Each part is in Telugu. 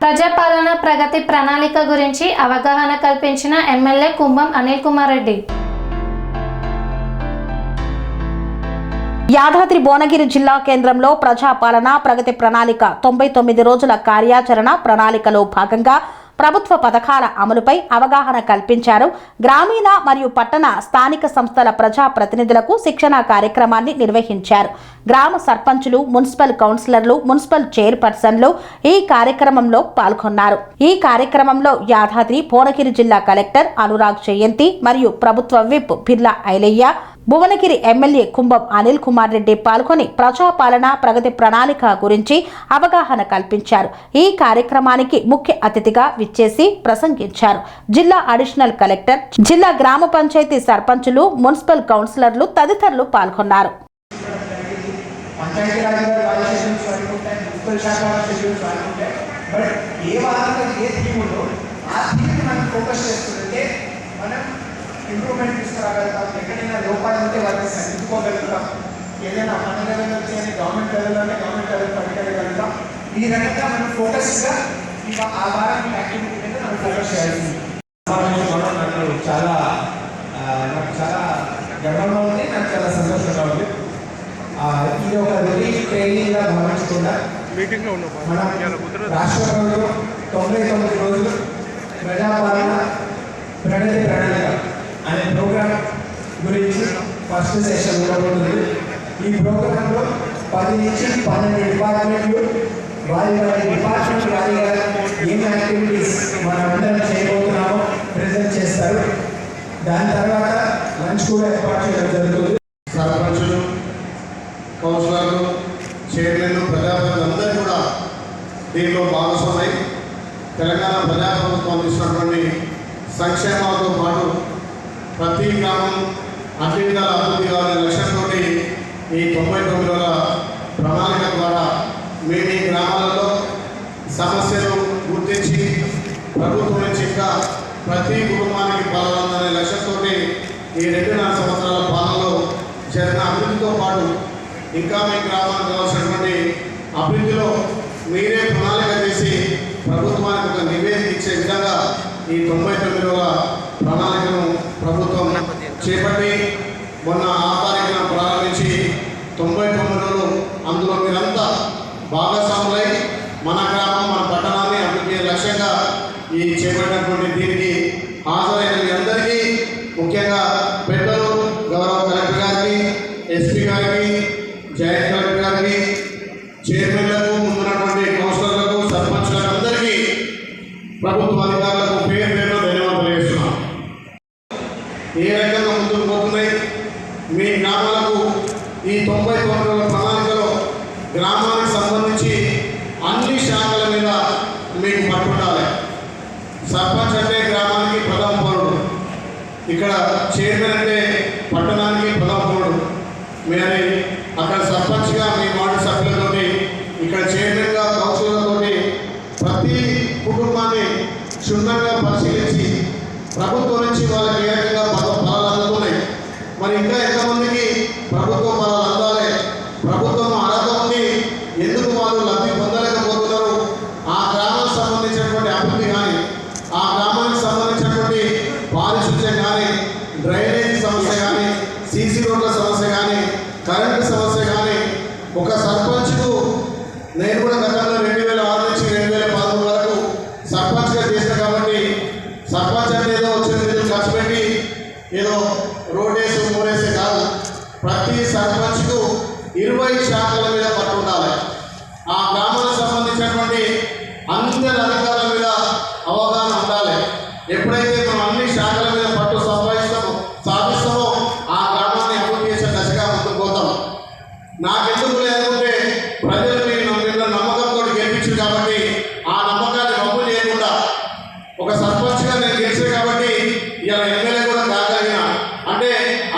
ప్రజాపాలన ప్రగతి ప్రణాళిక గురించి అవగాహన కల్పించిన ఎమ్మెల్యే కుంభం అనిల్ కుమార్ రెడ్డి. యాదాద్రి భువనగిరి జిల్లా కేంద్రంలో ప్రజాపాలన ప్రగతి ప్రణాళిక 99 రోజుల కార్యాచరణ ప్రణాళికలో భాగంగా ప్రభుత్వ పథకాల అమలుపై అవగాహన కల్పించారు. గ్రామీణ మరియు పట్టణ స్థానిక సంస్థల ప్రజా ప్రతినిధులకు శిక్షణ కార్యక్రమాన్ని నిర్వహించారు. గ్రామ సర్పంచులు, మున్సిపల్ కౌన్సిలర్లు, మున్సిపల్ చైర్పర్సన్లు ఈ కార్యక్రమంలో పాల్గొన్నారు. ఈ కార్యక్రమంలో యాదాద్రి భువనగిరి జిల్లా కలెక్టర్ అనురాగ్ జయంతి మరియు ప్రభుత్వ విప్ బిర్లా ఐలయ్య, భువనగిరి ఎమ్మెల్యే కుంభం అనిల్ కుమార్ రెడ్డి పాల్గొని ప్రజాపాలన ప్రగతి ప్రణాళిక గురించి అవగాహన కల్పించారు. ఈ కార్యక్రమానికి ముఖ్య అతిథిగా విచ్చేసి ప్రసంగించారు. జిల్లా అడిషనల్ కలెక్టర్, జిల్లా గ్రామ పంచాయతీ సర్పంచులు, మున్సిపల్ కౌన్సిలర్లు తదితరులు పాల్గొన్నారు. ఇంప్రూవ్మెంట్ తీసుకురాగలుగుతాం. ఎక్కడైనా లోపాలు ఉంటే వాటిని సరిదిద్దుకోగలుగుతాం. ఏదైనా మన లెవెల్ వచ్చి అని గవర్నమెంట్ లెవెల్లోనే గవర్నమెంట్ లెవెల్ పట్టుకెళ్ళగలుగుతాం. ఈ రకంగా మనం ఫోకస్గా ఇంకా ఆ వారం యాక్టివిటీ మీద మనం ఫోకస్ చేయాల్సింది. నాకు చాలా గర్వంగా ఉంది, నాకు చాలా సంతోషంగా ఉంది. ఇది ఒక రిలీఫ్ ట్రైనింగ్గా భావించకుండా మనం రాష్ట్ర ప్రభుత్వం 99 రోజులు ప్రజాపాలన ప్రగతి ప్రణాళిక అనే ప్రోగ్రామ్ గురించి ఫస్ట్ సెషన్ ఉండబోతుంది. ఈ ప్రోగ్రాంలో 10 నుంచి 12 డిపార్ట్మెంట్లు వారి డిపార్ట్మెంట్ వారిగా ఏం యాక్టివిటీస్ మనమందరం చేయబోతున్నామో ప్రెజెంట్ చేస్తారు. దాని తర్వాత లంచ్ కూడా ఏర్పాటు చేయడం జరుగుతుంది. సర్పంచులు, కౌన్సిలర్లు, చైర్మన్లు, ప్రజాప్రతినిధులు అందరూ కూడా దీనిలో భాగస్వామై తెలంగాణ ప్రజాప్రభుత్వం అందిస్తున్నటువంటి సంక్షేమాలతో పాటు ప్రతి గ్రామం అన్ని విధాల అభివృద్ధి కావాలనే లక్ష్యంతో ఈ 99 రోజుల ప్రణాళిక ద్వారా మేము ఈ గ్రామాలలో సమస్యలు గుర్తించి ప్రభుత్వం నుంచి ఇంకా ప్రతి కుటుంబానికి పాల్గొనాలనే లక్ష్యంతో ఈ 2.5 సంవత్సరాల పాలనలో జరిగిన అభివృద్ధితో పాటు ఇంకా మీ గ్రామానికి కావాల్సినటువంటి అభివృద్ధిలో మీరే ప్రణాళిక చేసి ప్రభుత్వానికి ఒక నివేదిక ఇచ్చే విధంగా ఈ 99 రోజుల ప్రణాళికను ప్రభుత్వం చేపట్టి మొన్న 6 తారీఖున ప్రారంభించి 99 రోజులు అందులో మీరంతా భాగస్వాములై మన గ్రామం, మన పట్టణాన్ని అభివృద్ధి లక్ష్యంగా ఈ చేపట్టినటువంటి దీనికి హాజరైన మీ అందరికీ, ముఖ్యంగా పెద్దలు గౌరవ కలెక్టర్ గారికి, ఎస్పీ గారికి, జాయింట్ కలెక్టర్ గారికి, చైర్మన్లకు, ముందున్నటువంటి కౌన్సిలర్లకు, సర్పంచ్లకు అందరికీ, ప్రభుత్వ అధికారులకు పేరు పేరు ధన్యవాదాలు చేస్తున్నాం. ఏ రకంగా ముందుకు పోతున్నాయి మీ గ్రామాలకు ఈ 99 రోజుల ప్రణాళికలో గ్రామానికి సంబంధించి అన్ని శాఖల మీద మీకు పట్టుండాలి. సర్పంచ్ అంటే గ్రామానికి ప్రథమ పౌరుడు, ఇక్కడ చైర్మన్ అంటే పట్టణానికి ప్రథమ పౌరుడు. మీరు అక్కడ సర్పంచ్గా మీ వార్డు సభ్యులతోటి, ఇక్కడ చైర్మన్గా కౌన్సిలర్లతోటి ప్రతి కుటుంబాన్ని క్షుణ్ణంగా పరిశీలించి ప్రభుత్వం నుంచి వాళ్ళకి ఏ రకంగా ఫలాలు అందుతున్నాయి, మరి ఇంకా ఎంతమందికి ప్రభుత్వ ఫలాలు అందాలి, ప్రభుత్వం అర్హత ఉంది, ఎందుకు వాళ్ళు లబ్ధి పొందలేకపోతున్నారు, ఆ గ్రామానికి సంబంధించినటువంటి అభివృద్ధి కానీ, ఆ గ్రామానికి సంబంధించినటువంటి పారిశుద్ధ్యం కానీ, డ్రైనేజీ సమస్య కానీ, సీసీ రోడ్ల సమస్య కానీ, కరెంటు సమస్య కానీ, ఒక సర్పంచ్కు నేను కూడా గతంలో 2006 నుంచి 2013 వరకు సర్పంచ్గా చేసిన కాబట్టి సర్పంచ్ అంటే ఏదో వచ్చిన నిధులు ఖర్చు పెట్టి ఏదో రోడ్డేసి మూడేసి కాదు, ప్రతి సర్పంచ్కు 20 శాఖల మీద పట్టు ఉండాలి. ఆ గ్రామానికి సంబంధించినటువంటి అందరి అధికారుల మీద అవగాహన ఉండాలి. ఎప్పుడైతే మనం అన్ని శాఖల మీద పట్టు సాధిస్తామో ఆ గ్రామాన్ని అభివృద్ధి చేసే దశగా ముందుకు పోతాం. నాకెందుకు లేకుంటే ప్రజలు మీరు నమ్మకంతో గెలిపించారు కాబట్టి ఆ నమ్మకాన్ని వమ్ము చేయకుండా ఒక సర్పంచ్గా నేను గెలిచే కాబట్టి ఇలా ఎమ్మెల్యే కూడా కాగలిగిన అంటే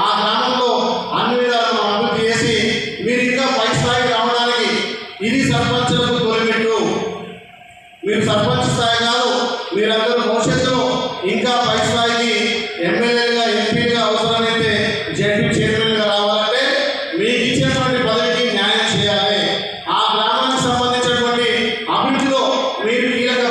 ఆ గ్రామంలో అన్ని విధాలు మనం అభివృద్ధి చేసి మీరు ఇంకా పై స్థాయికి రావడానికి ఇది సర్పంచులకు తొలిమెట్టు. మీరు సర్పంచ్ స్థాయి కాదు, మీరందరూ భవిష్యత్తులో ఇంకా పై స్థాయికి ఎమ్మెల్యేగా, ఎంపీగా, అవసరమైతే జడ్పీ చైర్మన్గా రావాలంటే మీకు ఇచ్చినటువంటి పదవికి న్యాయం చేయాలి. ఆ గ్రామానికి సంబంధించినటువంటి అభివృద్ధిలో మీరు కీలక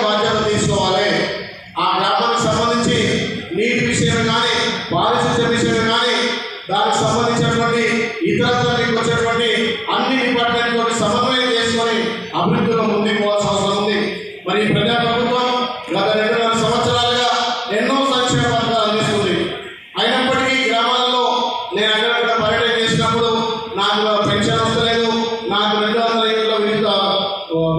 వచ్చేటువంటి అన్ని డిపార్ట్మెంట్ తోటి సమన్వయం చేసుకొని అభివృద్ధిలో ముందుకు పోవాల్సిన అవసరం ఉంది. మరి ప్రజా ప్రభుత్వం గత 2.5 సంవత్సరాలుగా ఎన్నో సంక్షేమ పథకాలు అందిస్తుంది. అయినప్పటికీ గ్రామాలలో నేను అక్కడ పర్యటన చేసినప్పుడు నాకు పెన్షన్ వస్తలేదు, నాకు 200 యూనిట్ల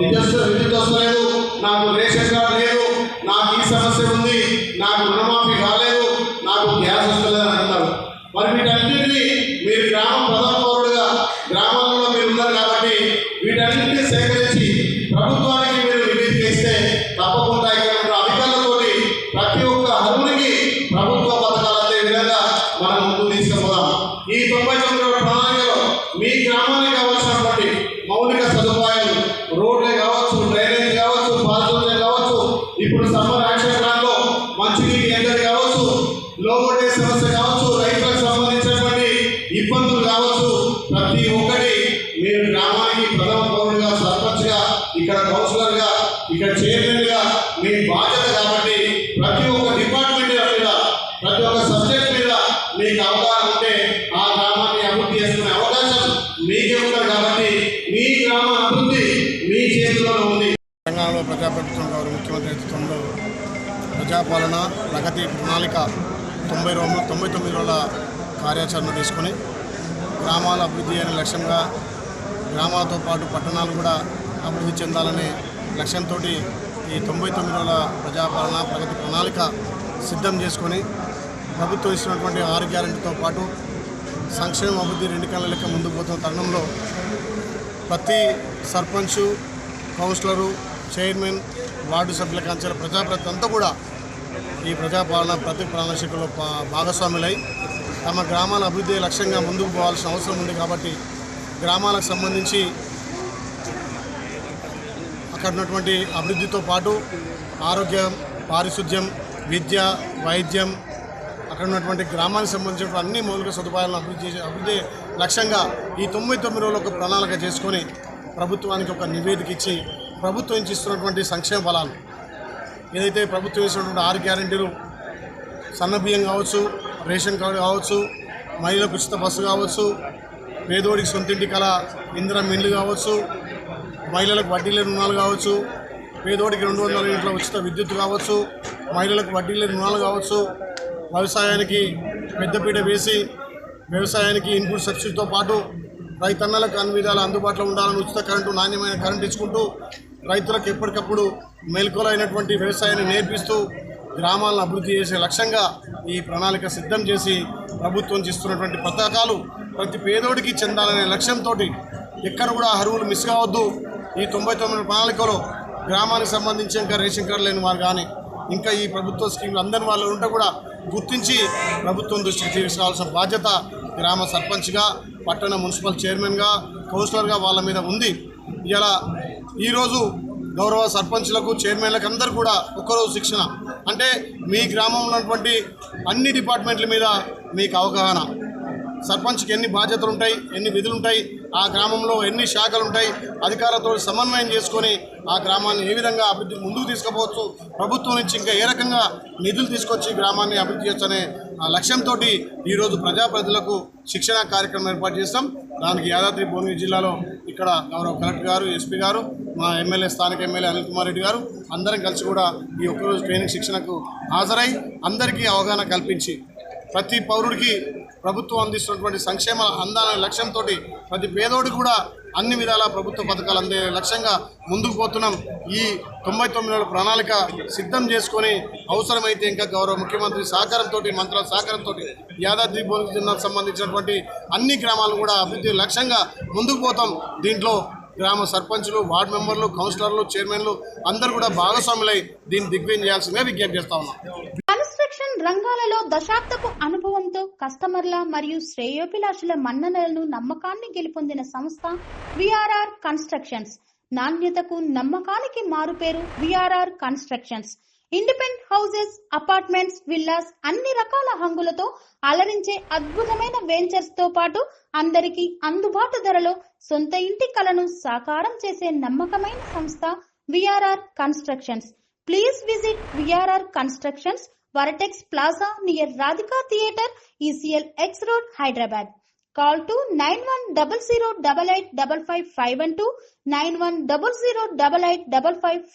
విద్యుత్ వస్తలేదు, నాకు రేషన్ కార్డు లేదు, నాకు ఈ సమస్య ఉంది, నాకు రుణమాఫీ కాలేదు, నాకు గ్యాస్ వస్తలేదు అని అంటారు. మరి వీటన్నింటినీ మీరు గ్రామ ప్రధాన పౌరుడుగా గ్రామాలలో మీరు ఉన్నారు కాబట్టి వీటన్నింటినీ సేకరించి ప్రభుత్వానికి మీరు నివేదిక ఇస్తే తప్పకుండా ఇక్కడ ఉన్న అధికారులతోటి ప్రతి ఒక్క అర్హునికి ప్రభుత్వ పథకాలు అందే విధంగా మనం ముందుకు తీసుకుపోదాం. ఈ 99 ప్రణాళికలో మీ గ్రామానికి కావాల్సినటువంటి మౌలిక సదుపాయాలు, రోడ్లే కావచ్చు, డ్రైనేజ్ కావచ్చు, పారిశుద్ధ్యం కావచ్చు, ఇప్పుడు సమ్మర్ యాక్షన్ ప్లాన్లో మంచినీటి ఎండలు కావచ్చు, లో వోల్టేజ్ సమస్య కావచ్చు, రైతులకు సంబంధించినటువంటి ఇబ్బందులు కావచ్చు, ప్రతి ఒక్కటి మీరు గ్రామానికి ప్రథమ పౌరుడుగా, సర్పంచ్గా, ఇక్కడ కౌన్సిలర్గా, ఇక్కడ చైర్మన్గా మీ బాధ్యత కాబట్టి ప్రతి ఒక్క డిపార్ట్మెంట్ మీద, ప్రతి ఒక్క సబ్జెక్ట్ మీద మీకు అవగాహన ఉంటే ఆ గ్రామాన్ని అభివృద్ధి చేసుకునే అవకాశం మీకే ఉంటుంది. కాబట్టి మీ గ్రామ అభివృద్ధి మీ చేతిలోనే ఉంది. తెలంగాణలో ప్రజాప్రభుత్వం గౌరవ ముఖ్యమంత్రి నేతృత్వంలో ప్రజాపాలన ప్రగతి ప్రణాళిక 99 రోజుల కార్యాచరణ తీసుకొని గ్రామాల అభివృద్ధి అనే లక్ష్యంగా గ్రామాలతో పాటు పట్టణాలు కూడా అభివృద్ధి చెందాలనే లక్ష్యంతో ఈ 99 రోజుల ప్రజాపాలన ప్రగతి ప్రణాళిక సిద్ధం చేసుకొని ప్రభుత్వం ఇచ్చినటువంటి 6 గ్యారెంటీతో పాటు సంక్షేమ అభివృద్ధి 2 కళ్ళ లెక్క ముందుకు పోతున్న తరుణంలో ప్రతి సర్పంచు, కౌన్సిలరు, చైర్మన్, వార్డు సభ్యుల కంచెల ప్రజాప్రతినిధులు అంతా కూడా ఈ ప్రజాపాలన ప్రతి ప్రణాళికలో భాగస్వాములై తమ గ్రామాల అభివృద్ధి లక్ష్యంగా ముందుకు పోవాల్సిన అవసరం ఉంది. కాబట్టి గ్రామాలకు సంబంధించి అక్కడ ఉన్నటువంటి అభివృద్ధితో పాటు ఆరోగ్యం, పారిశుద్ధ్యం, విద్య, వైద్యం, అక్కడ ఉన్నటువంటి గ్రామానికి సంబంధించిన అన్ని మౌలిక సదుపాయాలను అభివృద్ధి లక్ష్యంగా ఈ 99 రోజులు ఒక ప్రణాళిక చేసుకొని ప్రభుత్వానికి ఒక నివేదిక ఇచ్చి ప్రభుత్వం నుంచి ఇస్తున్నటువంటి సంక్షేమ ఫలాలు ఏదైతే ప్రభుత్వం ఇస్తున్నటువంటి 6 గ్యారెంటీలు, సన్నబియ్యం కావచ్చు, రేషన్ కార్డు కావచ్చు, మహిళలకు ఉచిత బస్సు కావచ్చు, పేదోడికి సొంతింటి కళ ఇందిరమ్మ ఇల్లు కావచ్చు, మహిళలకు వడ్డీ లేని రుణాలు కావచ్చు, పేదోడికి 200 యూనిట్ల ఉచిత విద్యుత్ కావచ్చు, మహిళలకు వడ్డీ లేని రుణాలు కావచ్చు, వ్యవసాయానికి పెద్దపీట వేసి వ్యవసాయానికి ఇన్పుట్ సబ్సిడీతో పాటు రైతన్నలకు అన్ని విధాలు అందుబాటులో ఉండాలని ఉచిత కరెంటు, నాణ్యమైన కరెంటు ఇచ్చుకుంటూ రైతులకు ఎప్పటికప్పుడు మెలకువలైనటువంటి వ్యవసాయాన్ని నేర్పిస్తూ గ్రామాలను అభివృద్ధి చేసే లక్ష్యంగా ఈ ప్రణాళిక సిద్ధం చేసి ప్రభుత్వం ఇస్తున్నటువంటి పథకాలు ప్రతి పేదోడికి చెందాలనే లక్ష్యంతో ఎక్కడ కూడా అర్హులు మిస్ కావద్దు. ఈ 99 ప్రణాళికలో గ్రామానికి సంబంధించి ఇంకా రేషన్ కార్డు లేని వారు కానీ ఇంకా ఈ ప్రభుత్వ స్కీములు అందని వాళ్ళు ఉంటే కూడా గుర్తించి ప్రభుత్వం దృష్టికి తీసుకోవాల్సిన బాధ్యత గ్రామ సర్పంచ్గా, పట్టణ మున్సిపల్ చైర్మన్గా, కౌన్సిలర్గా వాళ్ళ మీద ఉంది. ఇలా ఈరోజు గౌరవ సర్పంచ్లకు, చైర్మన్లకు అందరూ కూడా ఒక్కరోజు శిక్షణ, అంటే మీ గ్రామంలో ఉన్నటువంటి అన్ని డిపార్ట్మెంట్ల మీద మీకు అవగాహన, సర్పంచ్కి ఎన్ని బాధ్యతలు ఉంటాయి, ఎన్ని విధులు ఉంటాయి, ఆ గ్రామంలో ఎన్ని శాఖలు ఉంటాయి, అధికారులతో సమన్వయం చేసుకొని ఆ గ్రామాన్ని ఏ విధంగా అభివృద్ధి ముందుకు తీసుకుపోవచ్చు, ప్రభుత్వం నుంచి ఇంకా ఏ రకంగా నిధులు తీసుకొచ్చి గ్రామాన్ని అభివృద్ధి చేయొచ్చనే లక్ష్యంతో ఈరోజు ప్రజాప్రతినిధులకు శిక్షణ కార్యక్రమం ఏర్పాటు చేస్తాం. దానికి యాదాద్రి భువనగిరి జిల్లాలో ఇక్కడ గౌరవ కలెక్టర్ గారు, ఎస్పీ గారు, మా ఎమ్మెల్యే, స్థానిక ఎమ్మెల్యే అనిల్ కుమార్ రెడ్డి గారు అందరం కలిసి కూడా ఈ ఒక్కరోజు ట్రైనింగ్ శిక్షణకు హాజరై అందరికీ అవగాహన కల్పించి ప్రతి పౌరుడికి ప్రభుత్వం అందిస్తున్నటువంటి సంక్షేమ అందాలనే లక్ష్యంతో ప్రతి పేదోడికి కూడా అన్ని విధాల ప్రభుత్వ పథకాలు అందే లక్ష్యంగా ముందుకు పోతున్నాం. ఈ 99 ప్రణాళిక సిద్ధం చేసుకొని అవసరమైతే ఇంకా గౌరవ ముఖ్యమంత్రి సహకారంతో, మంత్రుల సహకారంతో యాదాద్రి భువనగిరి జిల్లాకు సంబంధించినటువంటి అన్ని గ్రామాలు కూడా అభివృద్ధి లక్ష్యంగా ముందుకు పోతాం. దీంట్లో గ్రామ సర్పంచులు, వార్డు మెంబర్లు, కౌన్సిలర్లు, చైర్మన్లు అందరూ కూడా భాగస్వాములై దీన్ని దిగ్విజయం చేయాల్సిందే విజ్ఞప్తి చేస్తా ఉన్నాం. కన్స్ట్రక్షన్ రంగాలలో దశాబ్దపు అనుభవంతో కస్టమర్ల మరియు శ్రేయోభిలాషుల మన్ననలను, నమ్మకాన్ని గెలుపొందిన సంస్థ విఆర్ఆర్ కన్స్ట్రక్షన్స్. నాణ్యతకు, నమ్మకానికి మారుపేరు VRR constructions. Independent houses, apartments, villas అన్ని రకాల హంగులతో అలరించే అద్భుతమైన వెంచర్స్ తో పాటు అందరికీ అందుబాటు ధరలో సొంత ఇంటి కలను సాకారం చేసే నమ్మకమైన సంస్థ VRR constructions. Please visit VRR constructions, వరటెక్స్ plaza near Radhika theatre, ECL X Road, Hyderabad. Call to 9100885551 91008855